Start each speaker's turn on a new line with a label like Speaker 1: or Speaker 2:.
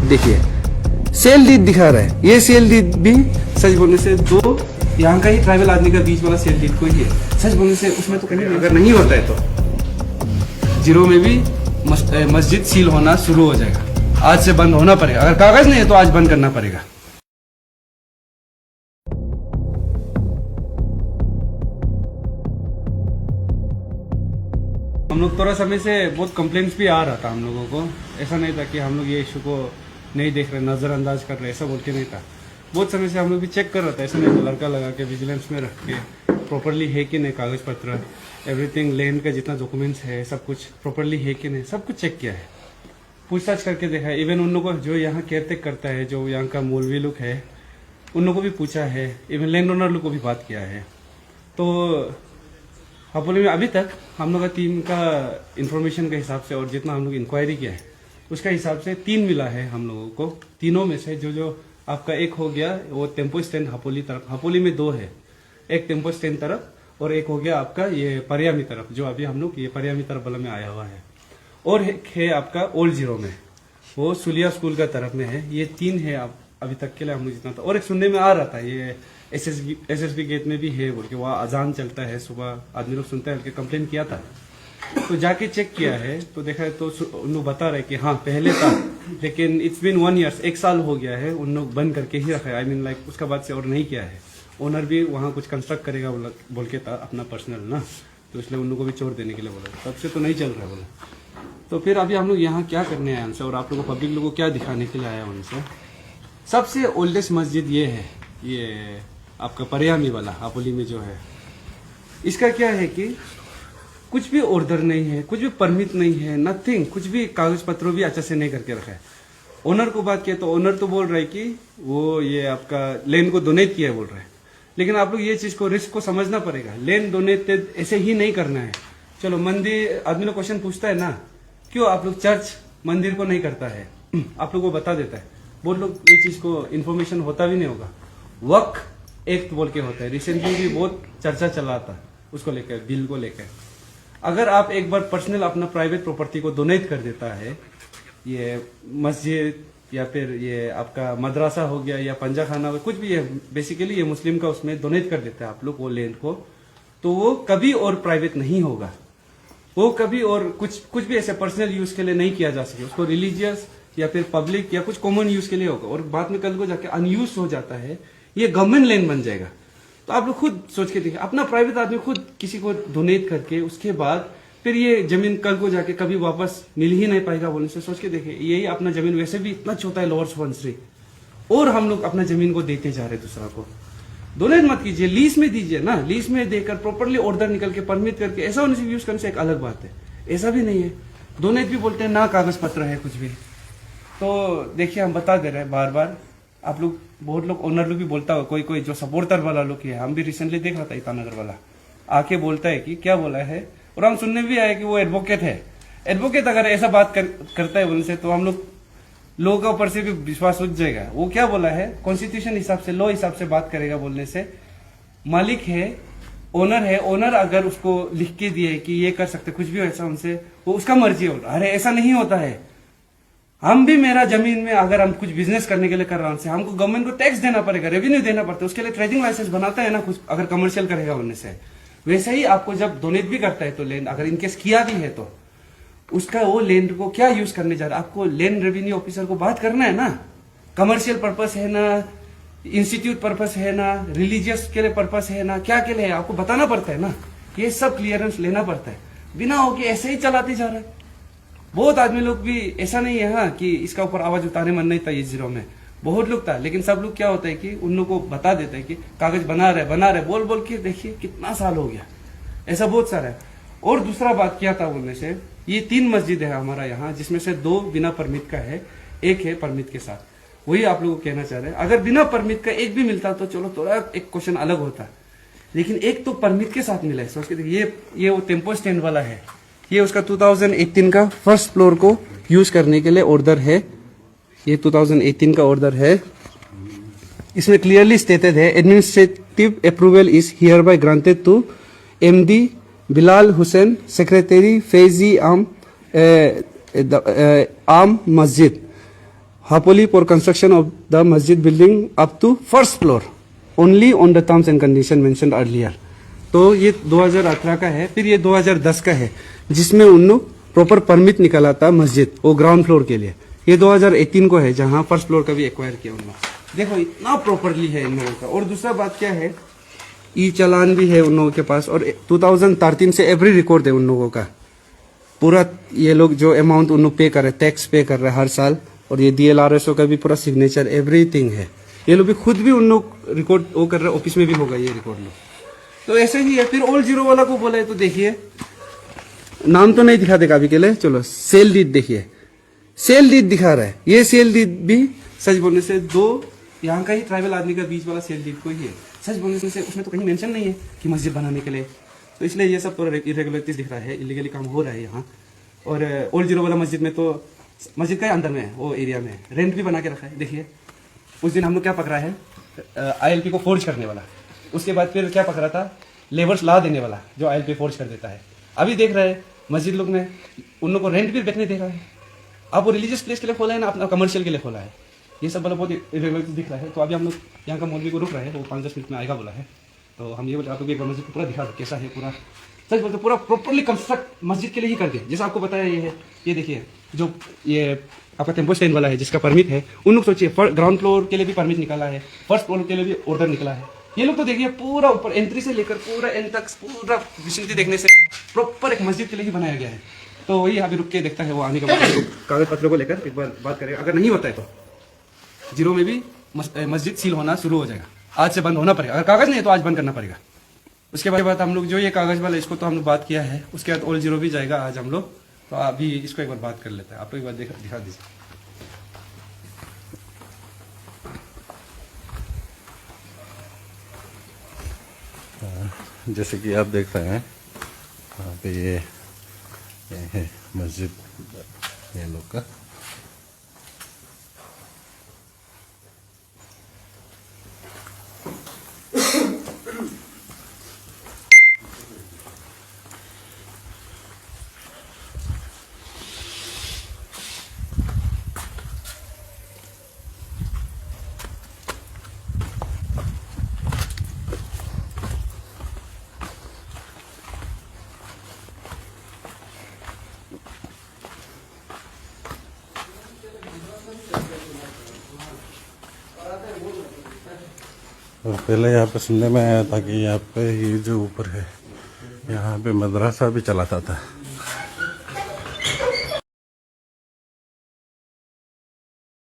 Speaker 1: देखिए sale deed दिखा रहा है, ये सेल डीड भी सच बोलने से दो यहाँ का ही ट्राइबल आदमी का बीच वाला सेल डीड को ही है। सच बोलने से उसमें तो कहीं अगर नहीं होता है तो जीरो में भी मस्जिद सील होना शुरू हो जाएगा। आज से बंद होना पड़ेगा, अगर कागज नहीं है तो आज बंद करना पड़ेगा। हम लोग थोड़ा समय से बहुत कंप्लेंट्स भी आ रहा था हम लोगों को। ऐसा नहीं था कि हम लोग ये इशू को नहीं देख रहे, नज़रअंदाज कर रहे, ऐसा बोल के नहीं था। बहुत समय से हम लोग भी चेक कर रहा था। ऐसा नहीं था, लड़का लगा के विजिलेंस में रख के प्रॉपरली है कि नहीं कागज पत्र, एवरीथिंग, लैंड का जितना डॉक्यूमेंट्स है सब कुछ प्रॉपरली है कि नहीं, सब कुछ चेक किया है, पूछताछ करके देखा है। इवन उन लोगों को जो यहाँ केयरटेक करता है, जो यहाँ का मौलवी लोग है, उन लोगों को भी पूछा है। इवन लैंड ओनर लोग को भी बात किया है। तो हापोली में अभी तक हम लोग का टीम का इंफॉर्मेशन के हिसाब से और जितना हम लोग इंक्वायरी किया है उसका हिसाब से 3 मिला है हम लोगों को। तीनों में से जो आपका एक हो गया वो टेम्पो स्टैंड हापोली तरफ, हापोली में 2 है, एक टेम्पो स्टैंड तरफ और एक हो गया आपका ये परियामी तरफ, जो अभी हम लोग ये परियामी तरफ वाला में आया हुआ है। और एक है आपका ओल्ड जीरो में, वो सुलिया स्कूल का तरफ में है। ये 3 है अभी तक के लिए हम लोग जितना था। और एक सुनने में आ रहा था ये एसएसबी गेट में भी है बोल के, वहाँ अजान चलता है सुबह, आदमी लोग सुनते हैं, कंप्लेन किया था। तो जाके चेक किया है तो देखा है तो उन लोग बता रहे कि हाँ पहले था, लेकिन इट्स बिन 1 ईयर, 1 साल हो गया है, उन लोग बंद करके ही रखा है। आई मीन लाइक उसका बाद से और नहीं किया है। ओनर भी वहाँ कुछ कंस्ट्रक्ट करेगा बोल के था अपना पर्सनल ना, तो इसलिए उन लोगों को भी छोड़ देने के लिए बोला। तब से तो नहीं चल रहा है बोला। तो फिर अभी हम लोग यहाँ क्या करने आए उनसे और आप लोगों को पब्लिक लोगों को क्या दिखाने के लिए आया उनसे। सबसे ओल्डेस्ट मस्जिद ये है, ये आपका परियामी वाला हापोली में जो है। इसका क्या है कि कुछ भी ऑर्डर नहीं है, कुछ भी परमिट नहीं है, नथिंग, कुछ भी कागज पत्रों भी अच्छा से नहीं करके रखा है। ओनर को बात किया तो ओनर तो बोल रहा है कि वो ये आपका लैंड को डोनेट किया है बोल रहा है। लेकिन आप लोग ये चीज को, रिस्क को समझना पड़ेगा। लैंड डोनेटेड ऐसे ही नहीं करना है। चलो मंदिर, आदमी लोग क्वेश्चन पूछता है ना, क्यों आप लोग चर्च मंदिर को नहीं करता है, आप लोग को बता देता है। बहुत लोग ये चीज को इन्फॉर्मेशन होता भी नहीं होगा। वक्फ एक्ट बोल के होता है, रिसेंटली भी बहुत चर्चा चला था उसको लेकर, बिल को लेकर। अगर आप एक बार पर्सनल अपना प्राइवेट प्रॉपर्टी को डोनेट कर देता है, ये मस्जिद या फिर ये आपका मदरसा हो गया या पंजा खाना हो, कुछ भी है, बेसिकली ये मुस्लिम का उसमें डोनेट कर देता है आप लोग वो लैंड को, तो वो कभी और प्राइवेट नहीं होगा। वो कभी और कुछ भी ऐसे पर्सनल यूज के लिए नहीं किया जा सके। उसको रिलीजियस या फिर पब्लिक या कुछ कॉमन यूज के लिए होगा, और बाद में कल को जाके अनयूज हो जाता है, ये गवर्नमेंट लैंड बन जाएगा। तो आप लोग खुद सोच के देखिए, अपना प्राइवेट आदमी खुद किसी को डोनेट करके उसके बाद फिर ये जमीन कल को जाके कभी वापस मिल ही नहीं पाएगा बोलने से सोच के देखिए। यही अपना जमीन वैसे भी इतना छोटा है लोअर सुबनसिरी, और हम लोग अपना जमीन को देते जा रहे दूसरा को। डोनेट मत कीजिए, लीज में दीजिए ना, लीज में देकर प्रॉपरली ऑर्डर निकल के परमिट करके, ऐसा होने से यूज करने से एक अलग बात है। ऐसा भी नहीं है, डोनेट भी बोलते हैं ना, कागज पत्र है कुछ भी। तो देखिए हम बता दे रहे हैं बार बार, आप लोग बहुत लोग ओनर लोग भी बोलता हो, कोई कोई जो सपोर्टर वाला लोग है, हम भी रिसेंटली देख रहा था ईटानगर वाला आके बोलता है कि क्या बोला है, और हम सुनने भी आए कि वो एडवोकेट है। एडवोकेट अगर ऐसा बात करता है बोलने से तो हम लोगों के ऊपर से भी विश्वास उठ जाएगा। वो क्या बोला है, कॉन्स्टिट्यूशन हिसाब से, लॉ हिसाब से बात करेगा बोलने से। मालिक है, ओनर है, ओनर अगर उसको लिख के दिए कि ये कर सकते कुछ भी ऐसा उनसे, वो उसका मर्जी होगा। अरे ऐसा नहीं होता है। हम भी मेरा जमीन में अगर हम कुछ बिजनेस करने के लिए कर रहे हैं, हमको गवर्नमेंट को टैक्स देना पड़ेगा, रेवेन्यू देना पड़ता है, उसके लिए ट्रेडिंग लाइसेंस बनाता है ना कुछ, अगर कमर्शियल करेगा उनमें से। वैसे ही आपको जब डोनेट भी करता है तो लैंड अगर इनकेस किया भी है तो उसका वो लैंड को क्या यूज करने जा रहा है, आपको लैंड रेवेन्यू ऑफिसर को बात करना है ना। कमर्शियल पर्पस है ना, इंस्टीट्यूट पर्पस है ना, रिलीजियस के लिए पर्पस है ना, क्या के लिए है, आपको बताना पड़ता है ना। ये सब क्लियरेंस लेना पड़ता है, बिना हो के ऐसे ही चलाते जा रहा है। बहुत आदमी लोग भी, ऐसा नहीं है हाँ कि इसका ऊपर आवाज उतारने मन नहीं था ये जीरो में, बहुत लोग था। लेकिन सब लोग क्या होता है कि उन लोग को बता देते हैं कि कागज बना रहे बोल बोल के देखिए कितना साल हो गया, ऐसा बहुत सारा है। और दूसरा बात क्या था बोलने से, ये 3 मस्जिद है हमारा यहाँ, जिसमें से 2 बिना परमिट का है, एक है परमिट के साथ। वही आप लोगों को कहना चाह रहे हैं। अगर बिना परमिट का एक भी मिलता तो चलो थोड़ा एक क्वेश्चन अलग होता, लेकिन एक तो परमिट के साथ मिला है। सोच के देखिए, ये वो टेम्पो स्टैंड वाला है, ये उसका 2018 का फर्स्ट फ्लोर को यूज करने के लिए ऑर्डर है। ये 2018 का ऑर्डर है, इसमें क्लियरली स्टेटेड है, administrative approval is hereby granted to MD Bilal Hussain, secretary Faizi Aam Masjid, happily for construction of the masjid building up to first floor only on the terms and condition mentioned earlier। तो ये 2018 का है। फिर ये 2010 का है जिसमें उन लोग प्रॉपर परमिट निकाला था मस्जिद वो ग्राउंड फ्लोर के लिए। ये 2018 को है जहां फर्स्ट फ्लोर का भी एक्वायर किया उन लोग। देखो इतना प्रॉपरली है इन लोगों का। और दूसरा बात क्या है, ई चालान भी है उन लोगों के पास और 2013 से एवरी रिकॉर्ड है उन लोगों का। पूरा ये लोग जो अमाउंट उन लोग पे कर रहे हैं, टैक्स पे कर रहे हैं हर साल। और ये DLRSO का भी पूरा सिग्नेचर एवरीथिंग है। ये लोग भी खुद भी उन लोग रिकॉर्ड वो कर रहे हैं, ऑफिस में भी होगा ये रिकॉर्ड लोग। तो ऐसे ही है। फिर ऑल जीरो वाला को बोला है तो देखिए, नाम तो नहीं दिखा देगा अभी के लिए, चलो सेल डीड देखिए, सेल डीड दिखा रहा है। ये सेल डीड भी सच बोलने से दो यहाँ का ही ट्राइबल आदमी का बीच वाला सेल डीड को ही है। सच बोलने से उसमें तो कहीं मेंशन नहीं है कि मस्जिद बनाने के लिए। तो इसलिए ये सब तो इरेगुलरिटीज दिख रहा है, इलीगली काम हो रहा है यहाँ। और ओल्ड जीरो वाला मस्जिद में तो मस्जिद का अंदर में है, वो एरिया में रेंट भी बना के रखा है। देखिए उस दिन हम लोग क्या पकड़ा है, ILP को फोर्ज करने वाला। उसके बाद फिर क्या पकड़ा था, लेबर्स ला देने वाला जो ILP फोर्ज कर देता है। अभी देख रहे हैं मस्जिद लोग ने उन लोग को रेंट भी बैठने दे रहा है। अब वो रिलीजियस प्लेस के लिए खोला है ना, अपना कमर्शियल के लिए खोला है। ये सब बहुत इरेगुलरिटी दिख रहा है। तो अभी हम लोग यहाँ का मौलवी को रुक रहे हैं, वो 5-10 मिनट में आएगा बोला है। तो हम ये बोले आपको एक बार मस्जिद को पूरा दिखा कैसा है। पूरा सच बोलते पूरा प्रॉपरली कंस्ट्रक्ट मस्जिद के लिए ही कर दिया। जैसा आपको बताया ये है, ये देखिए जो ये आपका टेम्पो स्टैंड वाला है जिसका परमिट है, उन लोग सोचिए ग्राउंड फ्लोर के लिए भी परमिट निकाला है, फर्स्ट फ्लोर के लिए भी ऑर्डर निकला है। ये लोग तो देखिए पूरा ऊपर एंट्री से लेकर पूरा एंड तक पूरा विसिनिटी देखने से प्रॉपर एक मस्जिद के लिए ही बनाया गया है। तो वही अभी रुक के देखता है वो आने के बाद कागज पत्रों को लेकर एक बार बात करेगा। अगर नहीं होता है तो जीरो में भी मस्जिद सील होना शुरू हो जाएगा। आज से बंद होना पड़ेगा। अगर कागज नहीं है तो आज बंद करना पड़ेगा। उसके बाद हम लोग जो ये कागज वाला इसको तो हम लोग बात किया है। उसके बाद ओल्ड जीरो भी जाएगा आज हम लोग। तो अभी इसको एक बार बात कर लेते हैं। आप लोग एक बार दिखा दीजिए।
Speaker 2: जैसे कि आप देख रहे हैं यहाँ पे ये है मस्जिद ये लोग का। और पहले यहाँ पे सुनने में आया था कि यहाँ पे ये जो ऊपर है यहाँ पे मदरसा भी चलाता था।